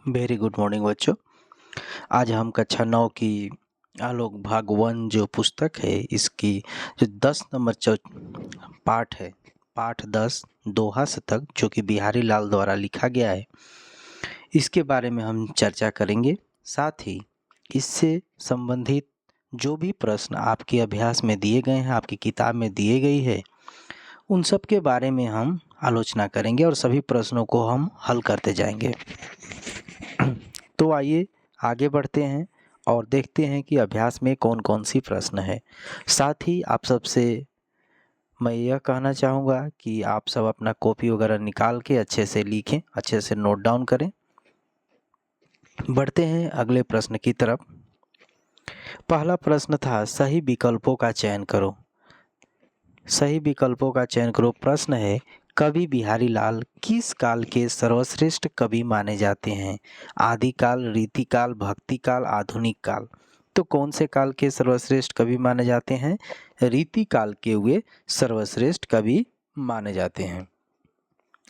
Very good morning बच्चों। आज हम कक्षा 9 की आलोक भाग 1 जो पुस्तक है इसकी जो 10 नंबर पाठ है, पाठ 10 दोहा शतक जो कि बिहारी लाल द्वारा लिखा गया है, इसके बारे में हम चर्चा करेंगे। साथ ही इससे संबंधित जो भी प्रश्न आपके अभ्यास में दिए गए हैं, आपकी किताब में दिए गई है, उन सब के बारे में हम आलोचना करेंगे और सभी प्रश्नों को हम हल करते जाएंगे। तो आइए आगे बढ़ते हैं और देखते हैं कि अभ्यास में कौन कौन सी प्रश्न है। साथ ही आप सबसे मैं यह कहना चाहूँगा कि आप सब अपना कॉपी वगैरह निकाल के अच्छे से लिखें, अच्छे से नोट डाउन करें। बढ़ते हैं अगले प्रश्न की तरफ। पहला प्रश्न था सही विकल्पों का चयन करो। सही विकल्पों का चयन करो। प्रश्न है कवि बिहारी लाल किस काल के सर्वश्रेष्ठ कवि माने जाते हैं? आदिकाल, रीतिकाल, भक्तिकाल, आधुनिक काल। तो कौन से काल के सर्वश्रेष्ठ कवि माने जाते हैं? रीतिकाल के हुए सर्वश्रेष्ठ कवि माने जाते हैं।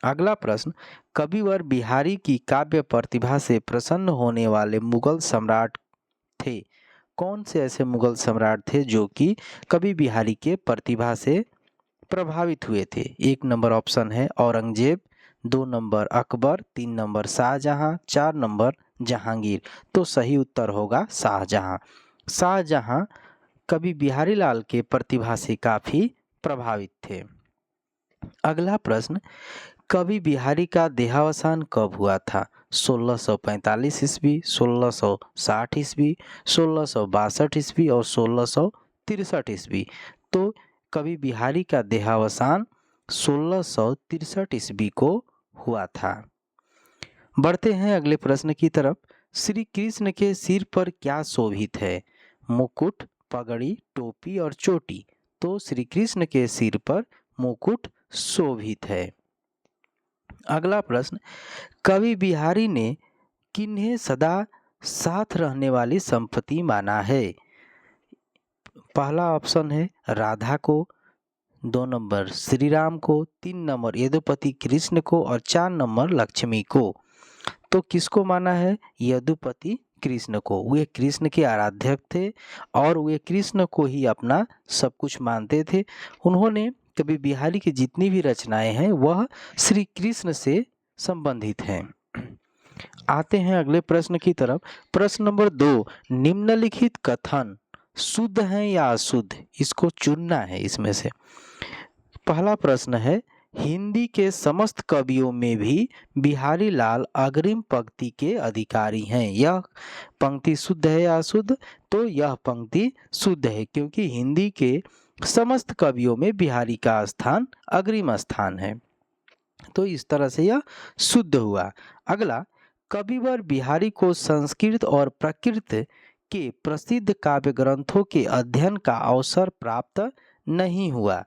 अगला प्रश्न कविवर बिहारी की काव्य प्रतिभा से प्रसन्न होने वाले मुगल सम्राट थे? कौन से ऐसे मुगल सम्राट थे जो कि कवि बिहारी के प्रतिभा से प्रभावित हुए थे? 1 नंबर ऑप्शन है Aurangzeb, 2 number Akbar, 3 number Shahjahan, 4 number Jahangir. तो सही उत्तर होगा शाहजहां। शाहजहां कवि बिहारी लाल के प्रतिभा से काफी प्रभावित थे। अगला प्रश्न कवि बिहारी का देहावसान कब हुआ था? 1645 ईस्वी, 1660 ईस्वी, 1662 ईस्वी और 1663 ईस्वी। तो कवि बिहारी का देहावसान 1663 ईस्वी को हुआ था। बढ़ते हैं अगले प्रश्न की तरफ। श्री कृष्ण के सिर पर क्या शोभित है? मुकुट, पगड़ी, टोपी और चोटी। तो श्री कृष्ण के सिर पर मुकुट शोभित है। अगला प्रश्न कवि बिहारी ने किन्हें सदा साथ रहने वाली संपत्ति माना है? पहला ऑप्शन है राधा को, 2 नंबर श्री राम को, 3 नंबर यदुपति कृष्ण को और 4 नंबर लक्ष्मी को। तो किसको माना है? यदुपति कृष्ण को। वे कृष्ण के आराध्य थे और वे कृष्ण को ही अपना सब कुछ मानते थे। उन्होंने कवि बिहारी की जितनी भी रचनाएं हैं वह श्री कृष्ण से संबंधित हैं। आते हैं अगले प्रश्न की तरफ। प्रश्न नंबर 2 निम्नलिखित कथन शुद्ध है या अशुद्ध? इसको चुनना है इसमें से। पहला प्रश्न है हिंदी के समस्त कवियों में भी बिहारी लाल अग्रिम पंक्ति के अधिकारी हैं। यह पंक्ति शुद्ध है या अशुद्ध? तो यह पंक्ति शुद्ध है क्योंकि हिंदी के समस्त कवियों में बिहारी का स्थान अग्रिम स्थान है। तो इस तरह से यह शुद्ध हुआ। अगला कविवर बिहारी को संस्कृत और प्राकृत के प्रसिद्ध काव्य ग्रंथों के अध्ययन का अवसर प्राप्त नहीं हुआ।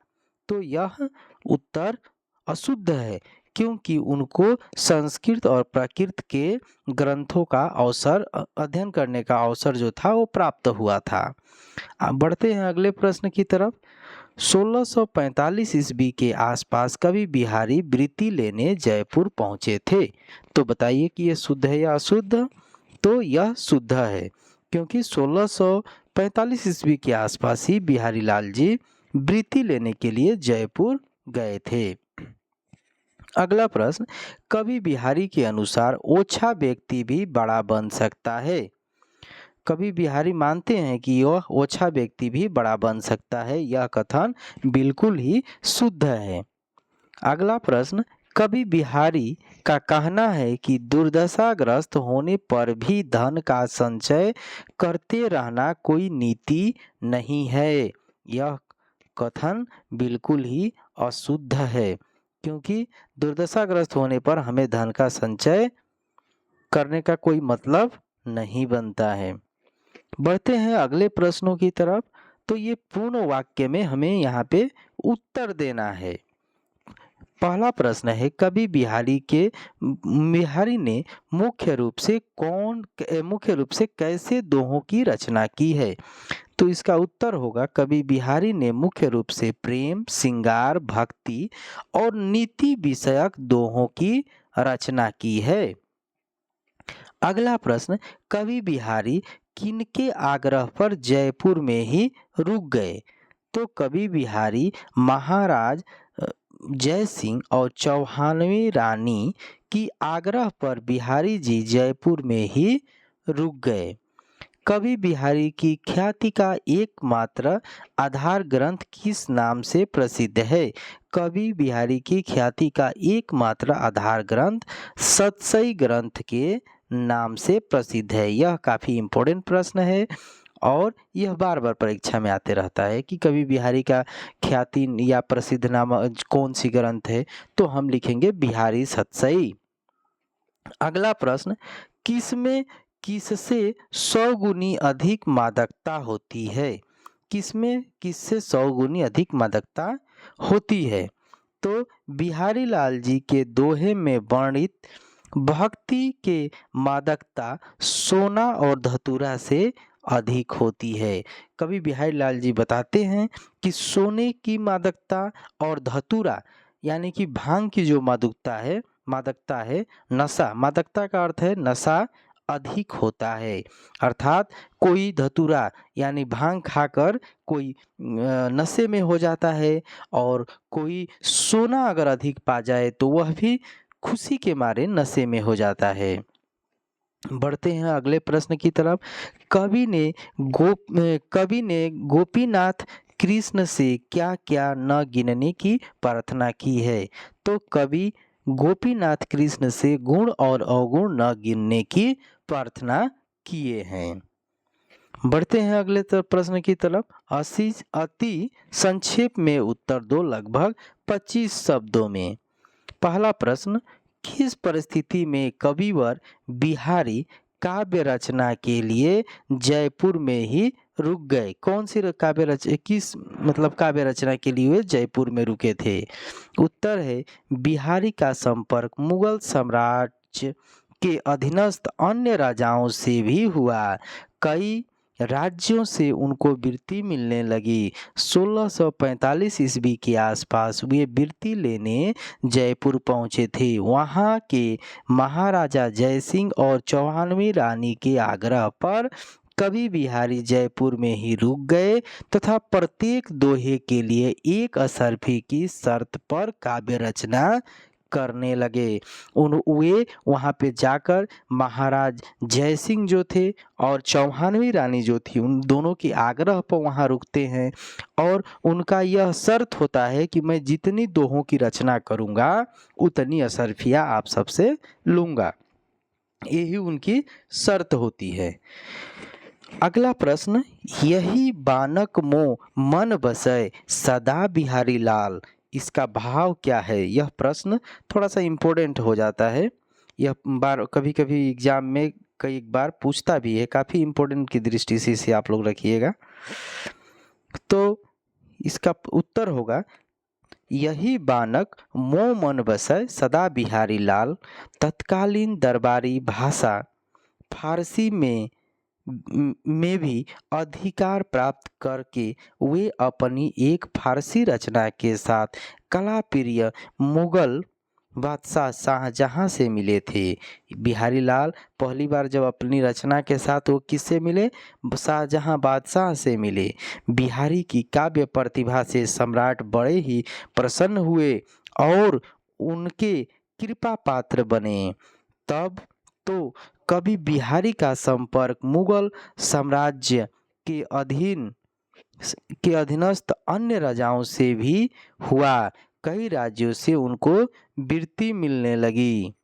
तो यह उत्तर अशुद्ध है क्योंकि उनको संस्कृत और प्राकृत के ग्रंथों का अवसर अध्ययन करने का अवसर जो था वो प्राप्त हुआ था। बढ़ते हैं अगले प्रश्न की तरफ। 1645 ईस्वी के आसपास कवि बिहारी वृत्ति लेने जयपुर पहुंचे थे। तो बताइए कि ये शुद्ध है या अशुद्ध? तो यह शुद्ध है क्योंकि 1645 ईस्वी के आसपास ही बिहारी लाल जी वृत्ति लेने के लिए जयपुर गए थे। अगला प्रश्न कवि बिहारी के अनुसार ओछा व्यक्ति भी बड़ा बन सकता है। कवि बिहारी मानते हैं कि यह ओछा व्यक्ति भी बड़ा बन सकता है। यह कथन बिल्कुल ही शुद्ध है। अगला प्रश्न कवि बिहारी का कहना है कि दुर्दशाग्रस्त होने पर भी धन का संचय करते रहना कोई नीति नहीं है। यह कथन बिल्कुल ही अशुद्ध है क्योंकि दुर्दशाग्रस्त होने पर हमें धन का संचय करने का कोई मतलब नहीं बनता है। बढ़ते हैं अगले प्रश्नों की तरफ। तो ये पूर्ण वाक्य में हमें यहाँ पे उत्तर देना है। पहला प्रश्न है कवि बिहारी ने मुख्य रूप से कैसे दोहों की रचना की है? तो इसका उत्तर होगा कवि बिहारी ने मुख्य रूप से प्रेम, श्रृंगार, भक्ति और नीति विषयक दोहों की रचना की है। अगला प्रश्न, कवि बिहारी किनके आग्रह पर जयपुर में ही रुक गए? तो कवि बिहारी महाराज जय सिंह और चौहानवी रानी की आग्रह पर बिहारी जी जयपुर में ही रुक गए। कवि बिहारी की ख्याति का एकमात्र आधार ग्रंथ किस नाम से प्रसिद्ध है? कवि बिहारी की ख्याति का एकमात्र आधार ग्रंथ सतसई ग्रंथ के नाम से प्रसिद्ध है। यह काफ़ी इम्पोर्टेंट प्रश्न है और यह बार बार परीक्षा में आते रहता है कि कवि बिहारी का ख्याति या प्रसिद्ध नाम कौन सी ग्रंथ है, तो हम लिखेंगे बिहारी सतसई। अगला प्रश्न, किसमें किससे 100 गुनी अधिक मादकता होती है? किसमें किससे 100 गुनी अधिक मादकता होती है? तो बिहारी लाल जी के दोहे में वर्णित भक्ति के मादकता सोना और धतूरा से अधिक होती है। कवि बिहारी लाल जी बताते हैं कि सोने की मादकता और धतूरा यानी कि भांग की जो मादकता है, नशा, मादकता का अर्थ है नशा, अधिक होता है। अर्थात कोई धतूरा यानी भांग खाकर कोई नशे में हो जाता है और कोई सोना अगर अधिक पा जाए तो वह भी खुशी के मारे नशे में हो जाता है। बढ़ते हैं अगले प्रश्न की तरफ। कवि ने गोपीनाथ कृष्ण से क्या क्या न गिनने की प्रार्थना की है? तो कवि गोपीनाथ कृष्ण से गुण और अवगुण न गिनने की प्रार्थना किए हैं। बढ़ते हैं अगले प्रश्न की तरफ। अति संक्षेप में उत्तर दो लगभग 25 शब्दों में। पहला प्रश्न, किस परिस्थिति में कविवर बिहारी काव्य रचना के लिए जयपुर में ही रुक गए? कौन सी काव्य रचना के लिए वे जयपुर में रुके थे? उत्तर है, बिहारी का संपर्क मुगल साम्राज्य के अधीनस्थ अन्य राजाओं से भी हुआ। कई राज्यों से उनको वृत्ति मिलने लगी। 1645 ईस्वी के आसपास वे वृत्ति लेने जयपुर पहुंचे थे। वहां के महाराजा जय सिंह और चौहानवी रानी के आग्रह पर कवि बिहारी जयपुर में ही रुक गए तथा प्रत्येक दोहे के लिए एक असरफी की शर्त पर काव्य रचना करने लगे। वे वहाँ पे जाकर महाराज जय सिंह जो थे और चौहानवी रानी जो थी, उन दोनों की आग्रह पर वहाँ रुकते हैं और उनका यह शर्त होता है कि मैं जितनी दोहों की रचना करूँगा उतनी असरफियाँ आप सबसे लूँगा। यही उनकी शर्त होती है। अगला प्रश्न, यही बानक मोह मन बसै सदा बिहारी लाल, इसका भाव क्या है? यह प्रश्न थोड़ा सा इम्पोर्टेंट हो जाता है। यह कभी कभी एग्जाम में कई बार पूछता भी है, काफ़ी इम्पोर्टेंट की दृष्टि से इसे आप लोग रखिएगा। तो इसका उत्तर होगा, यही बानक मोह मन बसै सदा बिहारी लाल, तत्कालीन दरबारी भाषा फारसी में भी अधिकार प्राप्त करके वे अपनी एक फारसी रचना के साथ कला प्रिय मुगल बादशाह शाहजहां से मिले थे। बिहारी लाल पहली बार जब अपनी रचना के साथ वो किससे मिले? शाहजहां बादशाह से मिले। बिहारी की काव्य प्रतिभा से सम्राट बड़े ही प्रसन्न हुए और उनके कृपा पात्र बने। तब तो कवि बिहारी का संपर्क मुगल साम्राज्य के अधीनस्थ अन्य राजाओं से भी हुआ। कई राज्यों से उनको वृत्ति मिलने लगी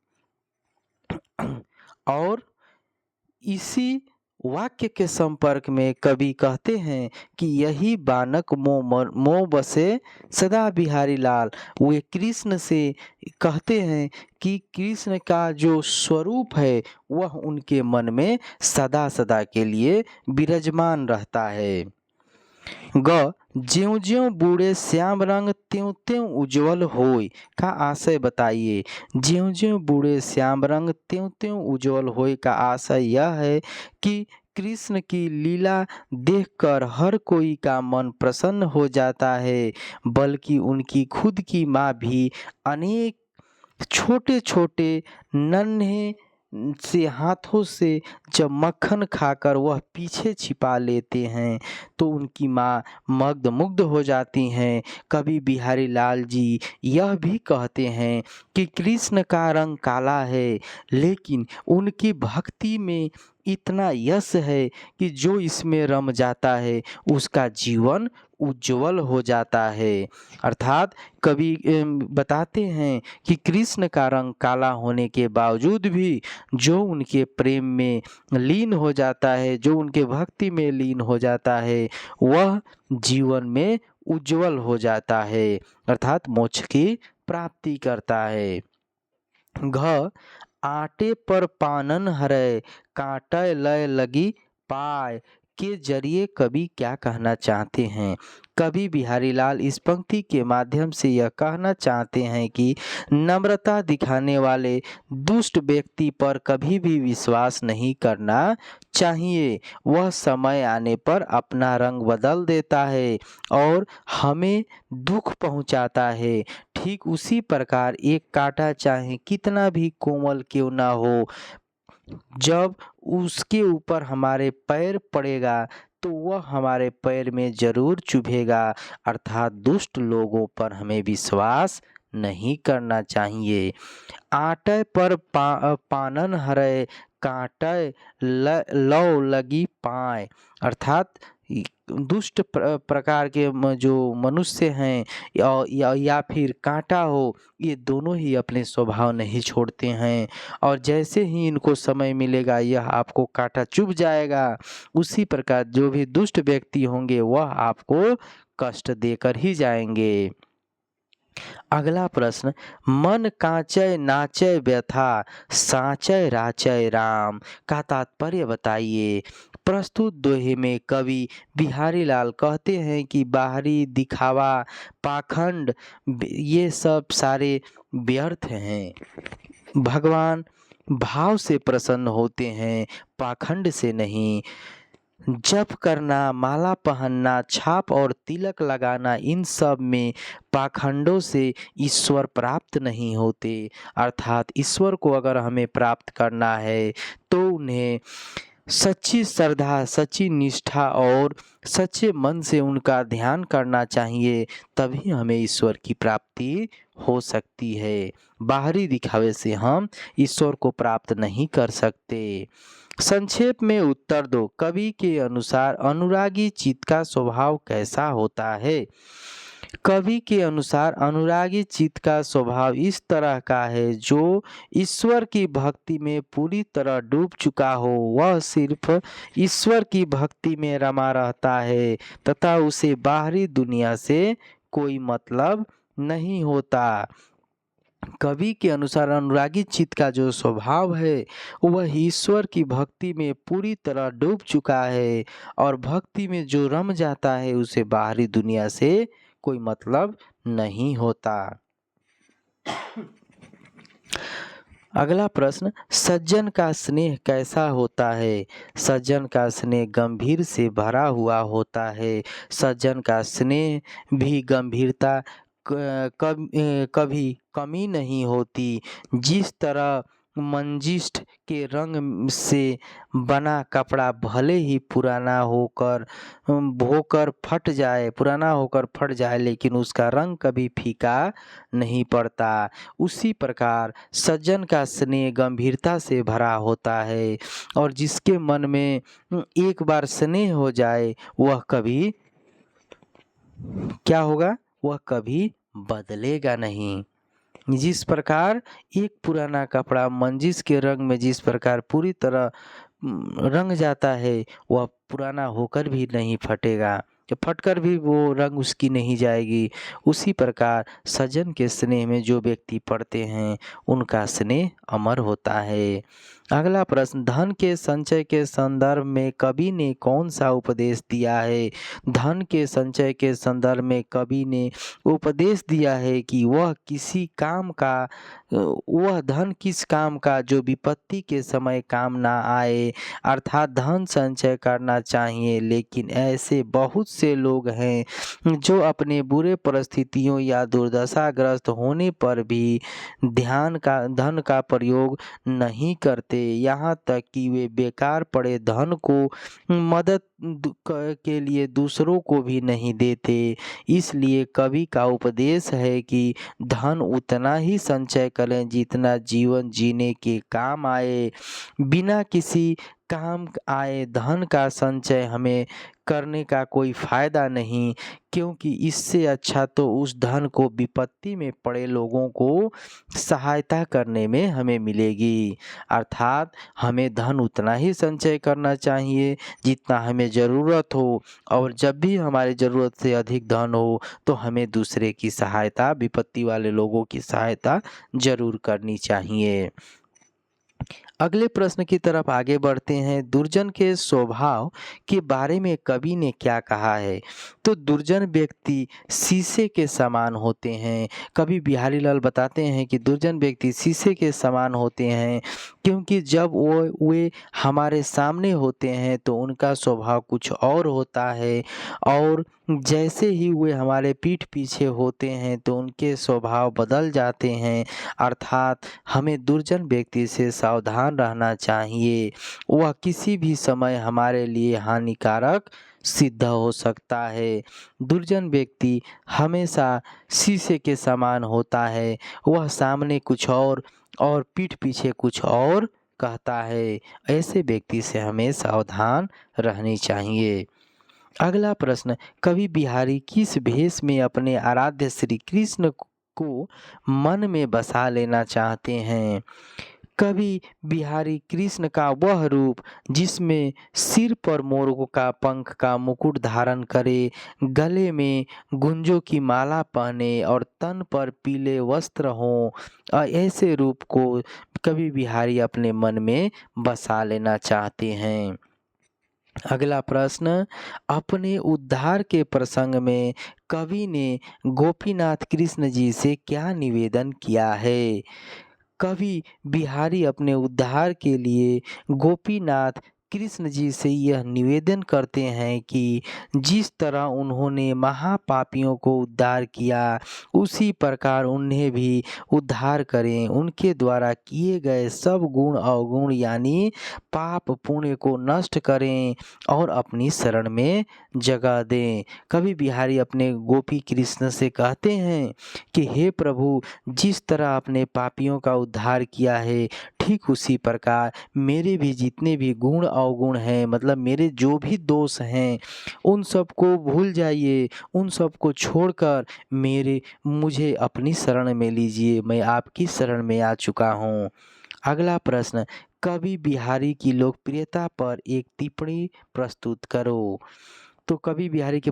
और इसी वाक्य के संपर्क में कवि कहते हैं कि यही बानक मोह बसे सदा बिहारी लाल। वे कृष्ण से कहते हैं कि कृष्ण का जो स्वरूप है वह उनके मन में सदा सदा के लिए विराजमान रहता है। ग ज्यों ज्यों बूढ़े श्याम रंग त्यों त्यों उज्जवल होय का आशय बताइए। ज्यों ज्यों बूढ़े श्याम रंग त्यों त्यों उज्जवल होय का आशय यह है कि कृष्ण की लीला देखकर हर कोई का मन प्रसन्न हो जाता है, बल्कि उनकी खुद की माँ भी अनेक छोटे छोटे नन्हे से हाथों से जब मक्खन खाकर वह पीछे छिपा लेते हैं तो उनकी माँ मग्न-मुग्ध हो जाती हैं। कवि बिहारी लाल जी यह भी कहते हैं कि कृष्ण का रंग काला है, लेकिन उनकी भक्ति में इतना यश है कि जो इसमें रम जाता है उसका जीवन उज्जवल हो जाता है। अर्थात कवि बताते हैं कि कृष्ण का रंग काला होने के बावजूद भी जो उनके प्रेम में लीन हो जाता है, जो उनके भक्ति में लीन हो जाता है, वह जीवन में उज्जवल हो जाता है, अर्थात मोक्ष की प्राप्ति करता है। घ आटे पर पानन हरै, काटय लय लगी पाय के जरिए कवि क्या कहना चाहते हैं? कवि बिहारी लाल इस पंक्ति के माध्यम से यह कहना चाहते हैं कि नम्रता दिखाने वाले दुष्ट व्यक्ति पर कभी भी विश्वास नहीं करना चाहिए। वह समय आने पर अपना रंग बदल देता है और हमें दुख पहुंचाता है। ठीक उसी प्रकार एक कांटा चाहे कितना भी कोमल क्यों ना हो, जब उसके ऊपर हमारे पैर पड़ेगा तो वह हमारे पैर में जरूर चुभेगा। अर्थात दुष्ट लोगों पर हमें विश्वास नहीं करना चाहिए। आटय पर पानन हरै, काटय लौ लगी पाय, अर्थात दुष्ट प्रकार के जो मनुष्य हैं या फिर कांटा हो, ये दोनों ही अपने स्वभाव नहीं छोड़ते हैं और जैसे ही इनको समय मिलेगा यह आपको कांटा चुभ जाएगा। उसी प्रकार जो भी दुष्ट व्यक्ति होंगे वह आपको कष्ट देकर ही जाएंगे। अगला प्रश्न, मन कांचय नाचय व्यथा, साचय राचय राम का तात्पर्य बताइए। प्रस्तुत दोहे में कवि बिहारी लाल कहते हैं कि बाहरी दिखावा, पाखंड, ये सब सारे व्यर्थ हैं। भगवान भाव से प्रसन्न होते हैं, पाखंड से नहीं। जप करना, माला पहनना, छाप और तिलक लगाना, इन सब में पाखंडों से ईश्वर प्राप्त नहीं होते। अर्थात ईश्वर को अगर हमें प्राप्त करना है तो उन्हें सच्ची श्रद्धा, सच्ची निष्ठा और सच्चे मन से उनका ध्यान करना चाहिए, तभी हमें ईश्वर की प्राप्ति हो सकती है। बाहरी दिखावे से हम ईश्वर को प्राप्त नहीं कर सकते। संक्षेप में उत्तर दो। कवि के अनुसार अनुरागी चित्त का स्वभाव कैसा होता है? कवि के अनुसार अनुरागी चित्त का स्वभाव इस तरह का है, जो ईश्वर की भक्ति में पूरी तरह डूब चुका हो। वह सिर्फ ईश्वर की भक्ति में रमा रहता है तथा उसे बाहरी दुनिया से कोई मतलब नहीं होता। कवि के अनुसार अनुरागी चित्त का जो स्वभाव है वह ईश्वर की भक्ति में पूरी तरह डूब चुका है और भक्ति में जो रम जाता है उसे बाहरी दुनिया से कोई मतलब नहीं होता। अगला प्रश्न, सज्जन का स्नेह कैसा होता है? सज्जन का स्नेह गंभीर से भरा हुआ होता है। सज्जन का स्नेह भी गंभीरता कभी कमी नहीं होती। जिस तरह मंजिष्ठ के रंग से बना कपड़ा भले ही पुराना होकर फट जाए लेकिन उसका रंग कभी फीका नहीं पड़ता, उसी प्रकार सज्जन का स्नेह गंभीरता से भरा होता है और जिसके मन में एक बार स्नेह हो जाए वह कभी क्या होगा? वह कभी बदलेगा नहीं। जिस प्रकार एक पुराना कपड़ा मंजिस के रंग में जिस प्रकार पूरी तरह रंग जाता है, वह पुराना होकर भी नहीं फटेगा, फटकर भी वो रंग उसकी नहीं जाएगी। उसी प्रकार सज्जन के स्नेह में जो व्यक्ति पड़ते हैं उनका स्नेह अमर होता है। अगला प्रश्न, धन के संचय के संदर्भ में कवि ने कौन सा उपदेश दिया है? धन के संचय के संदर्भ में कवि ने उपदेश दिया है कि वह धन किस काम का जो विपत्ति के समय काम ना आए, अर्थात धन संचय करना चाहिए। लेकिन ऐसे बहुत से लोग हैं जो अपने बुरे परिस्थितियों या दुर्दशाग्रस्त होने पर भी धन का प्रयोग नहीं करते यहाँ तक कि वे बेकार पड़े धन को मदद के लिए दूसरों को भी नहीं देते। इसलिए कवि का उपदेश है कि धन उतना ही संचय करें जितना जीवन जीने के काम आए। बिना किसी काम आए धन का संचय हमें करने का कोई फायदा नहीं, क्योंकि इससे अच्छा तो उस धन को विपत्ति में पड़े लोगों को सहायता करने में हमें मिलेगी। अर्थात हमें धन उतना ही संचय करना चाहिए जितना हमें ज़रूरत हो, और जब भी हमारी ज़रूरत से अधिक धन हो तो हमें दूसरे की सहायता, विपत्ति वाले लोगों की सहायता ज़रूर करनी चाहिए। अगले प्रश्न की तरफ आगे बढ़ते हैं। दुर्जन के स्वभाव के बारे में कवि ने क्या कहा है? तो दुर्जन व्यक्ति शीशे के समान होते हैं। कवि बिहारी लाल बताते हैं कि दुर्जन व्यक्ति शीशे के समान होते हैं, क्योंकि जब वे हमारे सामने होते हैं तो उनका स्वभाव कुछ और होता है, और जैसे ही वे हमारे पीठ पीछे होते हैं तो उनके स्वभाव बदल जाते हैं। अर्थात हमें दुर्जन व्यक्ति से सावधान रहना चाहिए। वह किसी भी समय हमारे लिए हानिकारक सिद्ध हो सकता है। दुर्जन व्यक्ति हमेशा शीशे के समान होता है। वह सामने कुछ और पीठ पीछे कुछ और कहता है। ऐसे व्यक्ति से हमें सावधान रहनी चाहिए। अगला प्रश्न, कवि बिहारी किस भेष में अपने आराध्य श्री कृष्ण को मन में बसा लेना चाहते हैं? कवि बिहारी कृष्ण का वह रूप जिसमें सिर पर मोर का पंख का मुकुट धारण करे, गले में गुंजों की माला पहने और तन पर पीले वस्त्र हों, ऐसे रूप को कवि बिहारी अपने मन में बसा लेना चाहते हैं। अगला प्रश्न, अपने उद्धार के प्रसंग में कवि ने गोपीनाथ कृष्ण जी से क्या निवेदन किया है? कवि बिहारी अपने उद्धार के लिए गोपीनाथ कृष्ण जी से यह निवेदन करते हैं कि जिस तरह उन्होंने महापापियों को उद्धार किया, उसी प्रकार उन्हें भी उद्धार करें। उनके द्वारा किए गए सब गुण अवगुण यानी पाप पुण्य को नष्ट करें और अपनी शरण में जगह दें। कवि बिहारी अपने गोपी कृष्ण से कहते हैं कि हे प्रभु, जिस तरह आपने पापियों का उद्धार किया है, ठीक उसी प्रकार मेरे भी जितने भी गुण अवगुण हैं, मतलब मेरे जो भी दोष हैं, उन सब को भूल जाइए, उन सब को छोड़कर मुझे अपनी शरण में लीजिए। मैं आपकी शरण में आ चुका हूँ। अगला प्रश्न, कवि बिहारी की लोकप्रियता पर एक टिप्पणी प्रस्तुत करो। तो कवि बिहारी की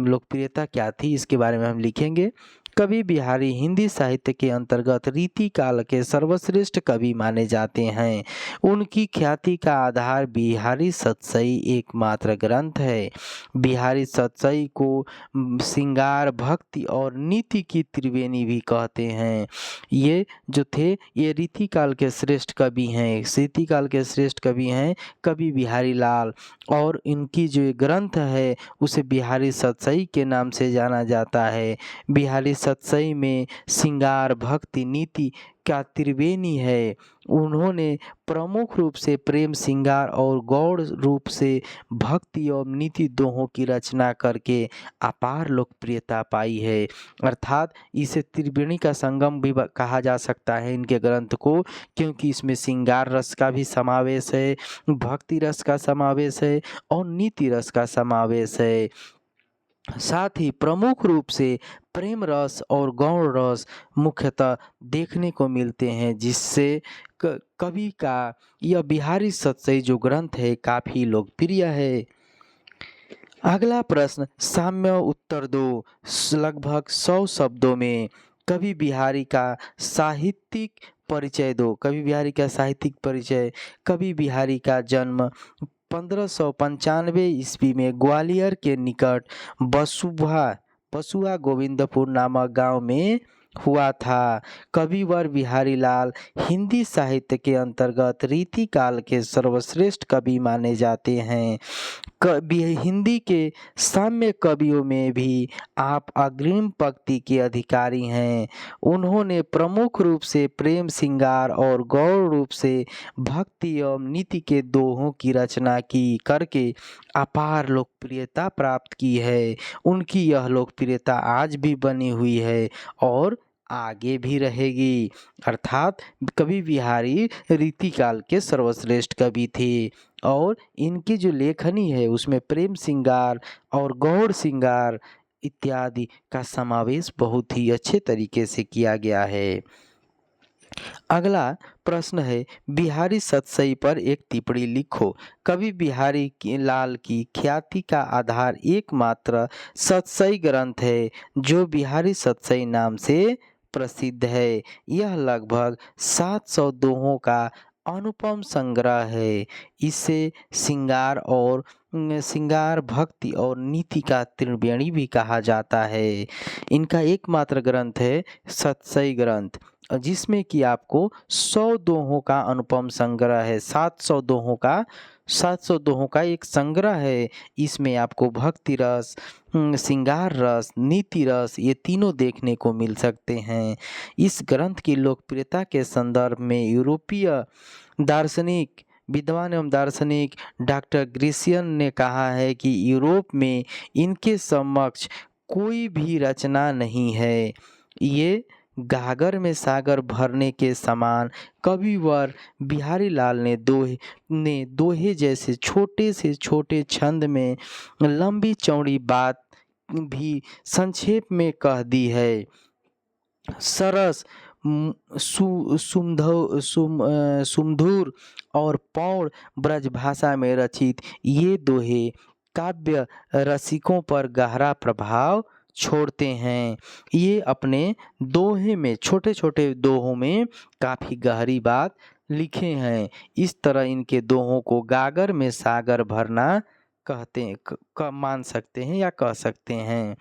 लोकप्रियता क्या थी, इसके बारे में हम लिखेंगे। कवि बिहारी हिंदी साहित्य के अंतर्गत रीति काल के सर्वश्रेष्ठ कवि माने जाते हैं। उनकी ख्याति का आधार बिहारी सतसई एकमात्र ग्रंथ है। बिहारी सतसई को श्रृंगार, भक्ति और नीति की त्रिवेणी भी कहते हैं। ये जो थे ये रीति काल के श्रेष्ठ कवि हैं, रीति काल के श्रेष्ठ कवि हैं कवि बिहारी लाल, और इनकी जो ग्रंथ है उसे बिहारी सतसई के नाम से जाना जाता है। बिहारी सतसई में श्रृंगार, भक्ति, नीति का त्रिवेणी है। उन्होंने प्रमुख रूप से प्रेम, श्रृंगार और गौड़ रूप से भक्ति और नीति दोहों की रचना करके अपार लोकप्रियता पाई है। अर्थात इसे त्रिवेणी का संगम भी कहा जा सकता है इनके ग्रंथ को, क्योंकि इसमें श्रृंगार रस का भी समावेश है, भक्ति रस का समावेश है और नीति रस का समावेश है। साथ ही प्रमुख रूप से प्रेम रस और गौण रस मुख्यतः देखने को मिलते हैं, जिससे कवि का यह बिहारी सतसई जो ग्रंथ है काफ़ी लोकप्रिय है। अगला प्रश्न, साम्य उत्तर दो। लगभग 100 शब्दों में कवि बिहारी का साहित्यिक परिचय दो। कवि बिहारी का साहित्यिक परिचय। कवि बिहारी का जन्म 1595 ईस्वी में ग्वालियर के निकट बसुआ गोविंदपुर नामक गांव में हुआ था। कविवर बिहारी लाल हिंदी साहित्य के अंतर्गत रीतिकाल के सर्वश्रेष्ठ कवि माने जाते हैं। कवि हिंदी के साम्य कवियों में भी आप अग्रिम पंक्ति के अधिकारी हैं। उन्होंने प्रमुख रूप से प्रेम श्रृंगार और गौण रूप से भक्ति एवं नीति के दोहों की रचना की करके अपार लोकप्रियता प्राप्त की है। उनकी यह लोकप्रियता आज भी बनी हुई है और आगे भी रहेगी। अर्थात कवि बिहारी रीतिकाल के सर्वश्रेष्ठ कवि थे और इनकी जो लेखनी है उसमें प्रेम श्रृंगार और गौड़ श्रृंगार इत्यादि का समावेश बहुत ही अच्छे तरीके से किया गया है। अगला प्रश्न है, बिहारी सतसई पर एक टिप्पणी लिखो। कवि बिहारी लाल की ख्याति का आधार एकमात्र सतसई ग्रंथ है जो बिहारी सतसई नाम से प्रसिद्ध है। यह लगभग 700 दोहों का अनुपम संग्रह है। इसे श्रृंगार भक्ति और नीति का त्रिवेणी भी कहा जाता है। इनका एकमात्र ग्रंथ है सतसई ग्रंथ, जिसमें कि आपको 100 दोहों का अनुपम संग्रह है। 700 दोहों का एक संग्रह है। इसमें आपको भक्ति रस, श्रृंगार रस, नीति रस ये तीनों देखने को मिल सकते हैं। इस ग्रंथ की लोकप्रियता के संदर्भ में यूरोपीय दार्शनिक विद्वान एवं दार्शनिक डॉक्टर ग्रीशियन ने कहा है कि यूरोप में इनके समक्ष कोई भी रचना नहीं है। ये गागर में सागर भरने के समान कविवर बिहारी लाल ने दोहे जैसे छोटे से छोटे छंद में लंबी चौड़ी बात भी संक्षेप में कह दी है। सरस, सुमधुर और पौड़ ब्रजभाषा में रचित ये दोहे काव्य रसिकों पर गहरा प्रभाव छोड़ते हैं। ये अपने दोहे में छोटे छोटे दोहों में काफ़ी गहरी बात लिखे हैं। इस तरह इनके दोहों को गागर में सागर भरना कहते हैं, मान सकते हैं या कह सकते हैं।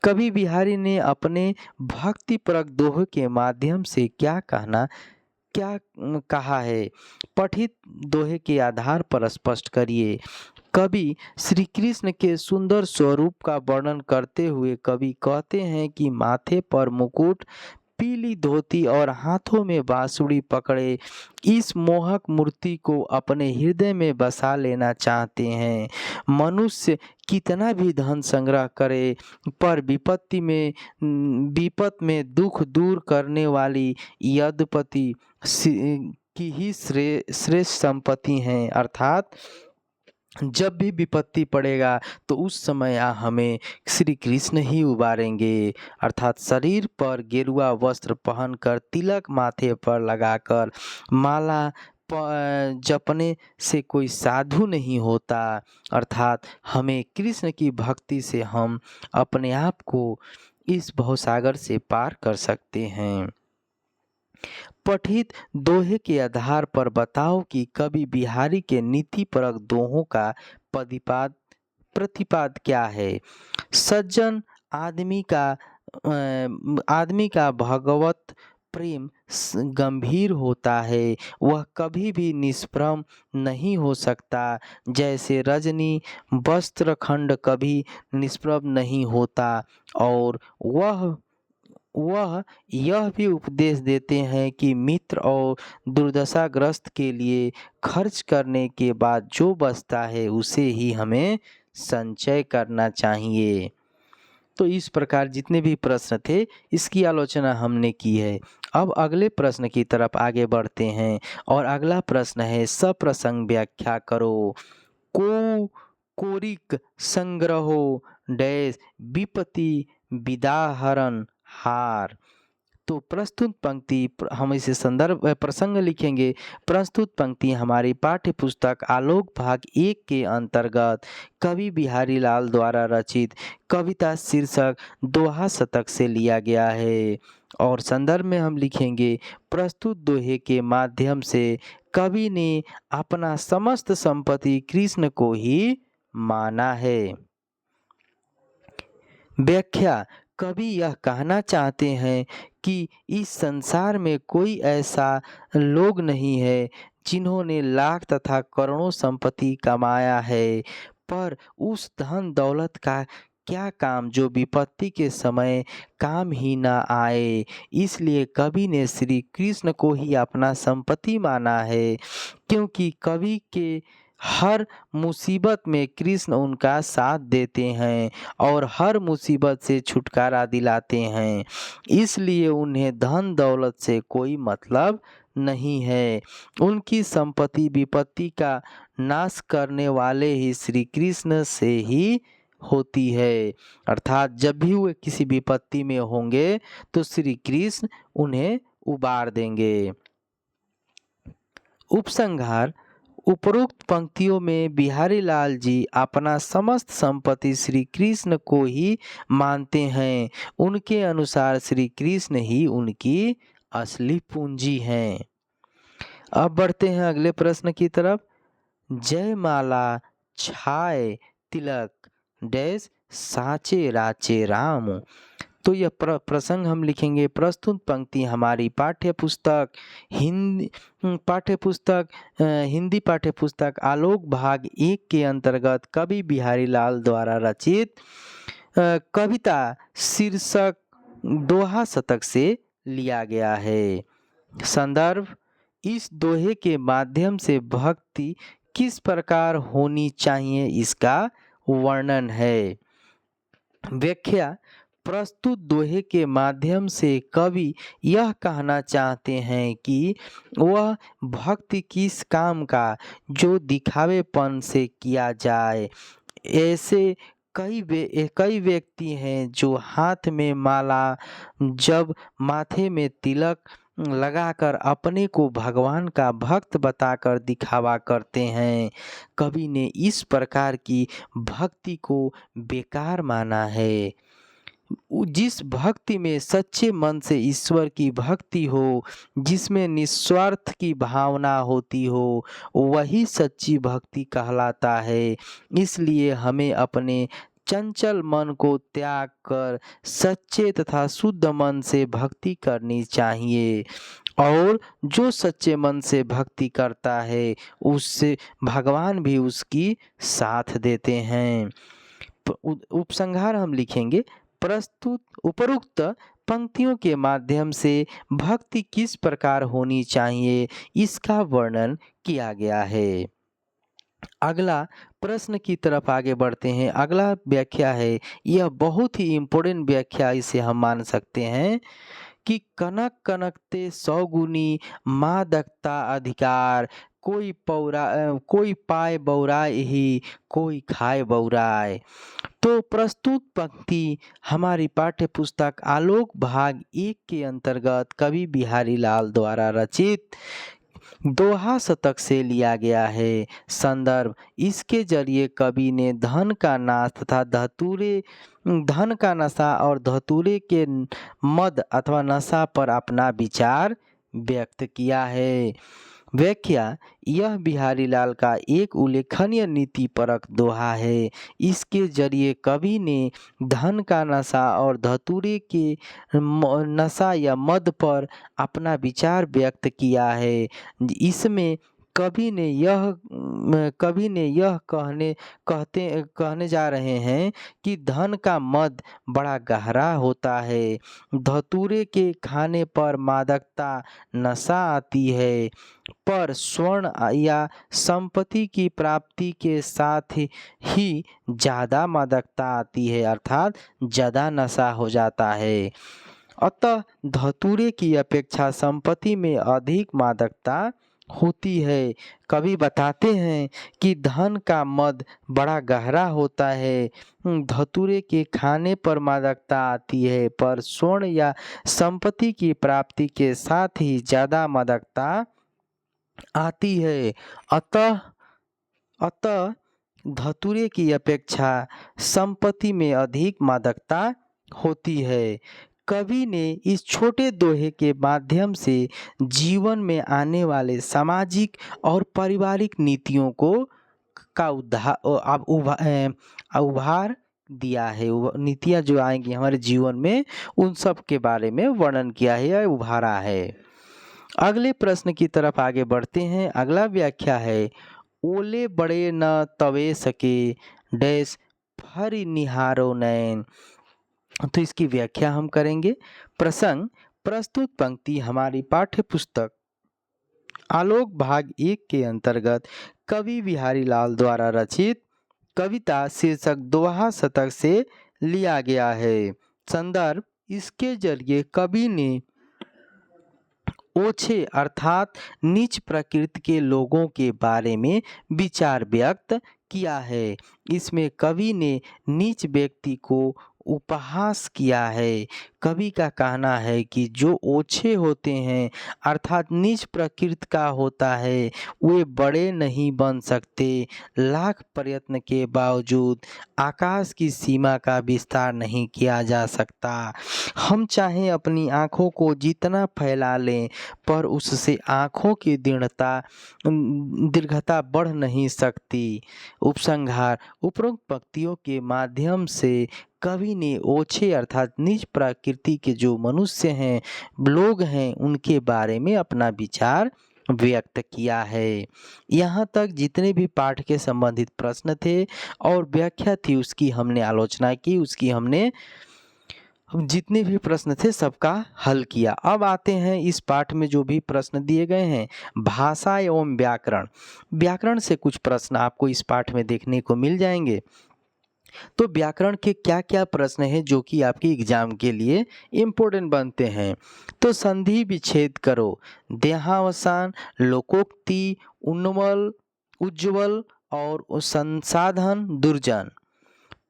कवि बिहारी ने अपने भक्तिपरक दोहे के माध्यम से क्या कहा है, पठित दोहे के आधार पर स्पष्ट करिए। कवि श्री कृष्ण के सुंदर स्वरूप का वर्णन करते हुए कवि कहते हैं कि माथे पर मुकुट, पीली धोती और हाथों में बांसुरी पकड़े इस मोहक मूर्ति को अपने हृदय में बसा लेना चाहते हैं। मनुष्य कितना भी धन संग्रह करे पर विपत में दुख दूर करने वाली यद्यपि की ही श्रेष्ठ संपत्ति हैं। अर्थात जब भी विपत्ति पड़ेगा तो उस समय हमें श्री कृष्ण ही उबारेंगे। अर्थात शरीर पर गेरुआ वस्त्र पहनकर, तिलक माथे पर लगाकर, माला जपने से कोई साधु नहीं होता। अर्थात हमें कृष्ण की भक्ति से हम अपने आप को इस भवसागर से पार कर सकते हैं। पठित दोहे के आधार पर बताओ कि कवि बिहारी के नीतिपरक दोहों का प्रतिपाद क्या है। सज्जन आदमी का भगवत प्रेम गंभीर होता है, वह कभी भी निष्प्रम नहीं हो सकता। जैसे रजनी वस्त्रखंड कभी निष्प्रभ नहीं होता। और वह यह भी उपदेश देते हैं कि मित्र और दुर्दशाग्रस्त के लिए खर्च करने के बाद जो बचता है उसे ही हमें संचय करना चाहिए। तो इस प्रकार जितने भी प्रश्न थे इसकी आलोचना हमने की है। अब अगले प्रश्न की तरफ आगे बढ़ते हैं और अगला प्रश्न है, सप्रसंग व्याख्या करो। कोरिक संग्रहो डैश विपत्ति विदाहरण हार। तो प्रस्तुत पंक्ति हम इसे संदर्भ प्रसंग लिखेंगे। प्रस्तुत पंक्ति हमारी पाठ्य पुस्तक आलोक भाग 1 के अंतर्गत कवि बिहारी लाल द्वारा रचित कविता शीर्षक दोहा शतक से लिया गया है। और संदर्भ में हम लिखेंगे, प्रस्तुत दोहे के माध्यम से कवि ने अपना समस्त संपत्ति कृष्ण को ही माना है। व्याख्या, कवि यह कहना चाहते हैं कि इस संसार में कोई ऐसा लोग नहीं है जिन्होंने लाख तथा करोड़ों संपत्ति कमाया है, पर उस धन दौलत का क्या काम जो विपत्ति के समय काम ही ना आए। इसलिए कवि ने श्री कृष्ण को ही अपना संपत्ति माना है, क्योंकि कवि के हर मुसीबत में कृष्ण उनका साथ देते हैं और हर मुसीबत से छुटकारा दिलाते हैं। इसलिए उन्हें धन दौलत से कोई मतलब नहीं है। उनकी संपत्ति विपत्ति का नाश करने वाले ही श्री कृष्ण से ही होती है। अर्थात जब भी वे किसी विपत्ति में होंगे तो श्री कृष्ण उन्हें उबार देंगे। उपसंहार: उपरोक्त पंक्तियों में बिहारी लाल जी अपना समस्त संपत्ति श्री कृष्ण को ही मानते हैं। उनके अनुसार श्री कृष्ण ही उनकी असली पूंजी हैं। अब बढ़ते हैं अगले प्रश्न की तरफ। जयमाला छाय तिलक डैश साचे राचे राम। तो यह प्रसंग हम लिखेंगे। प्रस्तुत पंक्ति हमारी हिंदी पाठ्य पुस्तक आलोक भाग 1 के अंतर्गत कवि बिहारी लाल द्वारा रचित कविता शीर्षक दोहा शतक से लिया गया है। संदर्भ: इस दोहे के माध्यम से भक्ति किस प्रकार होनी चाहिए इसका वर्णन है। व्याख्या: प्रस्तुत दोहे के माध्यम से कवि यह कहना चाहते हैं कि वह भक्ति किस काम का जो दिखावेपन से किया जाए। ऐसे कई व्यक्ति हैं जो हाथ में माला, जब माथे में तिलक लगाकर अपने को भगवान का भक्त बताकर दिखावा करते हैं। कवि ने इस प्रकार की भक्ति को बेकार माना है। जिस भक्ति में सच्चे मन से ईश्वर की भक्ति हो, जिसमें निस्वार्थ की भावना होती हो, वही सच्ची भक्ति कहलाता है। इसलिए हमें अपने चंचल मन को त्याग कर सच्चे तथा शुद्ध मन से भक्ति करनी चाहिए, और जो सच्चे मन से भक्ति करता है उससे भगवान भी उसकी साथ देते हैं। उपसंहार हम लिखेंगे। प्रस्तुत उपरोक्त पंक्तियों के माध्यम से भक्ति किस प्रकार होनी चाहिए इसका वर्णन किया गया है। अगला प्रश्न की तरफ आगे बढ़ते हैं। अगला व्याख्या है, यह बहुत ही इम्पोर्टेंट व्याख्या इसे हम मान सकते हैं कि कनक कनकते सौगुनी मादकता अधिकार, कोई पाए बौराए ही कोई खाए बौराए। तो प्रस्तुत पंक्ति हमारी पाठ्य पुस्तक आलोक भाग 1 के अंतर्गत कवि बिहारी लाल द्वारा रचित दोहा शतक से लिया गया है। संदर्भ: इसके जरिए कवि ने धन का नाश तथा धन का नशा और धतूरे के मद अथवा नशा पर अपना विचार व्यक्त किया है। व्याख्या: यह बिहारी लाल का एक उल्लेखनीय नीतिपरक दोहा है। इसके जरिए कवि ने धन का नशा और धतूरे के नशा या मद पर अपना विचार व्यक्त किया है। इसमें कवि ने यह कहने जा रहे हैं कि धन का मद बड़ा गहरा होता है। धतूरे के खाने पर मादकता नशा आती है, पर स्वर्ण या संपत्ति की प्राप्ति के साथ ही ज़्यादा मादकता आती है, अर्थात ज़्यादा नशा हो जाता है। अतः धतूरे की अपेक्षा संपत्ति में अधिक मादकता होती है। कवि बताते हैं कि धन का मद बड़ा गहरा होता है। धतूरे के खाने पर मादकता आती है, पर स्वर्ण या संपत्ति की प्राप्ति के साथ ही ज़्यादा मादकता आती है। अतः धतूरे की अपेक्षा संपत्ति में अधिक मादकता होती है। कवि ने इस छोटे दोहे के माध्यम से जीवन में आने वाले सामाजिक और पारिवारिक नीतियों को उभार दिया है, वो नीतियाँ जो आएंगी हमारे जीवन में उन सब के बारे में वर्णन किया है या उभारा है। अगले प्रश्न की तरफ आगे बढ़ते हैं। अगला व्याख्या है, ओले बड़े न तवे सके डैश फरि निहारो नैन। तो इसकी व्याख्या हम करेंगे। प्रसंग, प्रस्तुत पंक्ति हमारी पाठ्य पुस्तक आलोक भाग 1 के अंतर्गत कवि बिहारी लाल द्वारा रचित कविता शीर्षक दोहा शतक से लिया गया है। संदर्भ, इसके जरिए कवि ने ओछे अर्थात नीच प्रकृति के लोगों के बारे में विचार व्यक्त किया है। इसमें कवि ने नीच व्यक्ति को उपहास किया है। कवि का कहना है कि जो ओछे होते हैं अर्थात नीच प्रकृति का होता है वे बड़े नहीं बन सकते। लाख प्रयत्न के बावजूद आकाश की सीमा का विस्तार नहीं किया जा सकता। हम चाहे अपनी आँखों को जितना फैला लें पर उससे आँखों की दीर्घता बढ़ नहीं सकती। उपसंहार, उपरोक्त पंक्तियों के माध्यम से कवि ने ओछे अर्थात नीच प्रकृति के जो मनुष्य हैं, लोग हैं, उनके बारे में अपना विचार व्यक्त किया है। यहाँ तक जितने भी पाठ के संबंधित प्रश्न थे और व्याख्या थी उसकी हमने आलोचना की, उसकी हमने जितने भी प्रश्न थे सबका हल किया। अब आते हैं इस पाठ में जो भी प्रश्न दिए गए हैं, भाषा एवं व्याकरण। व्याकरण से कुछ प्रश्न आपको इस पाठ में देखने को मिल जाएंगे। तो व्याकरण के क्या क्या प्रश्न हैं जो कि आपके एग्जाम के लिए इम्पोर्टेंट बनते हैं। तो संधि विच्छेद करो, देहावसान, लोकोक्ति, उन्मल, उज्ज्वल और संसाधन दुर्जन।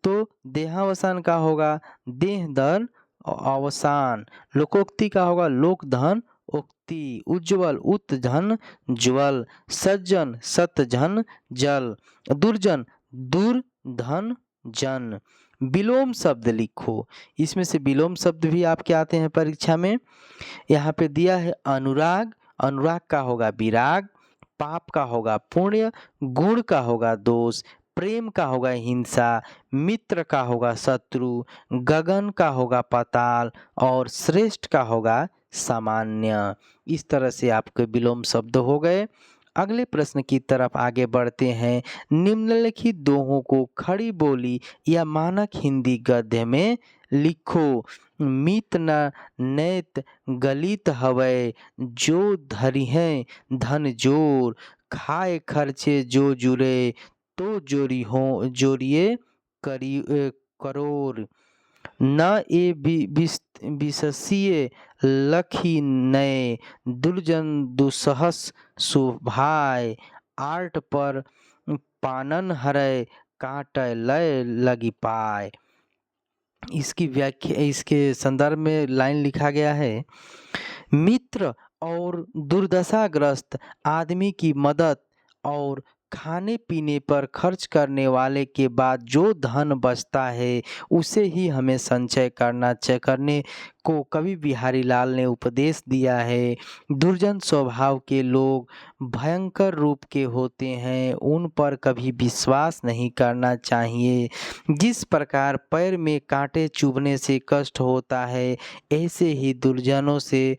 तो देहावसान का होगा देह दर अवसान, लोकोक्ति का होगा लोक धन उक्ति, उज्ज्वल उत धन ज्वल, सज्जन सत धन जल, दुर्जन दूर धन जन। विलोम शब्द लिखो। इसमें से विलोम शब्द भी आपके आते हैं परीक्षा में। यहाँ पे दिया है अनुराग, अनुराग का होगा विराग, पाप का होगा पुण्य, गुण का होगा दोष, प्रेम का होगा हिंसा, मित्र का होगा शत्रु, गगन का होगा पाताल और श्रेष्ठ का होगा सामान्य। इस तरह से आपके विलोम शब्द हो गए। अगले प्रश्न की तरफ आगे बढ़ते हैं। निम्नलिखित दोहों को खड़ी बोली या मानक हिंदी गद्य में लिखो। मीत न नैत गलित हवै जो धरी हैं धन जोर, खाए खर्चे जो जुरे तो जोरी हो जोरिए करोर। न ए विशसीय लखी नए दुर्जन दुसहस सुभाय, आर्ट पर पानन हरय काट लय लगी पाए। इसकी व्याख्या, इसके संदर्भ में लाइन लिखा गया है, मित्र और दुर्दशाग्रस्त आदमी की मदद और खाने पीने पर खर्च करने वाले के बाद जो धन बचता है उसे ही हमें संचय करने को कवि बिहारी लाल ने उपदेश दिया है। दुर्जन स्वभाव के लोग भयंकर रूप के होते हैं, उन पर कभी विश्वास नहीं करना चाहिए। जिस प्रकार पैर में कांटे चुभने से कष्ट होता है, ऐसे ही दुर्जनों से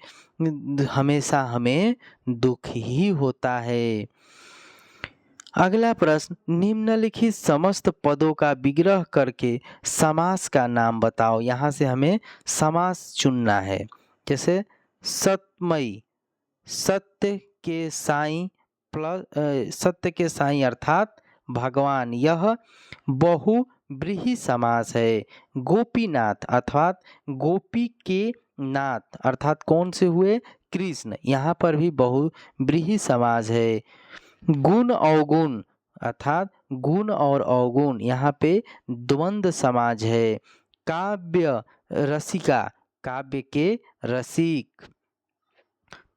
हमेशा हमें दुख ही होता है। अगला प्रश्न, निम्नलिखित समस्त पदों का विग्रह करके समास का नाम बताओ। यहाँ से हमें समास चुनना है। जैसे सतमई, सत्य के साईं प्लस सत्य के साईं अर्थात भगवान, यह बहुव्रीहि समास है। गोपीनाथ अर्थात गोपी के नाथ अर्थात कौन से हुए, कृष्ण, यहाँ पर भी बहुव्रीहि समास है। गुण अवगुण अर्थात गुण और अवगुण, यहाँ पे द्वंद्व समाज है। काव्य रसिका, काव्य के रसिक।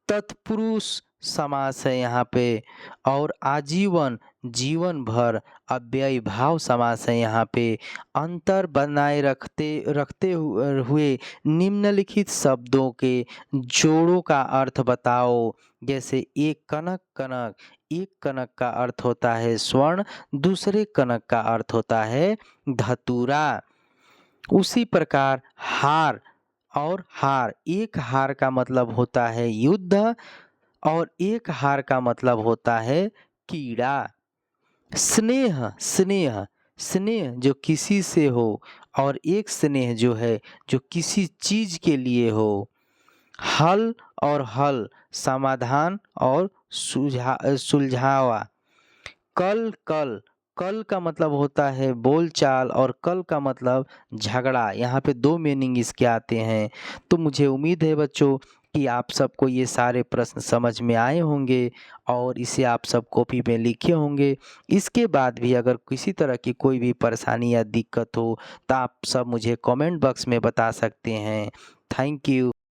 तत्पुरुष समास है यहाँ पे। और आजीवन, जीवन भर। अव्ययी भाव समास है यहाँ पे। अंतर बनाए रखते हुए निम्नलिखित शब्दों के जोड़ों का अर्थ बताओ। जैसे एक कनक कनक, एक कनक का अर्थ होता है स्वर्ण, दूसरे कनक का अर्थ होता है धतूरा। उसी प्रकार हार और हार, एक हार का मतलब होता है युद्ध और एक हार का मतलब होता है कीड़ा। स्नेह स्नेह स्नेह जो किसी से हो और एक स्नेह जो है जो किसी चीज के लिए हो। हल और हल समाधान और सुलझावा। कल कल कल का मतलब होता है बोलचाल और कल का मतलब झगड़ा। यहाँ पे दो मीनिंग इसके आते हैं। तो मुझे उम्मीद है बच्चों कि आप सबको ये सारे प्रश्न समझ में आए होंगे और इसे आप सब कॉपी में लिखे होंगे। इसके बाद भी अगर किसी तरह की कोई भी परेशानी या दिक्कत हो तो आप सब मुझे कमेंट बॉक्स में बता सकते हैं। Thank you.